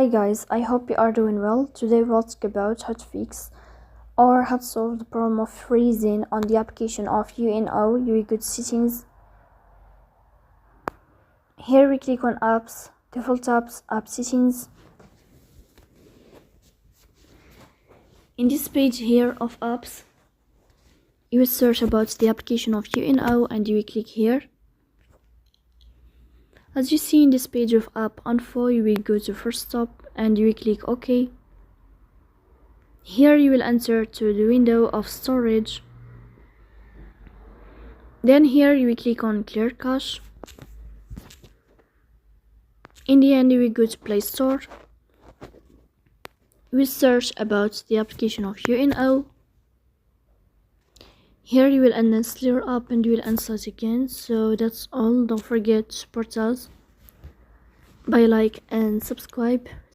Hi guys, I hope you are doing well. Today we'll talk about how to fix or how to solve the problem of freezing on the application of UNO. You will go to settings. Here we click on apps, default apps, app settings. In this page here of apps, you will search about the application of UNO and you will click here. As you see in this page of app info, you will go to first stop and you will click OK. Here you will enter to the window of storage. Then here you will click on clear cache. In the end you will go to Play Store. You will search about the application of UNO. Here you will uninstall your app and you will install it again. So that's all. Don't forget to support us by like and subscribe.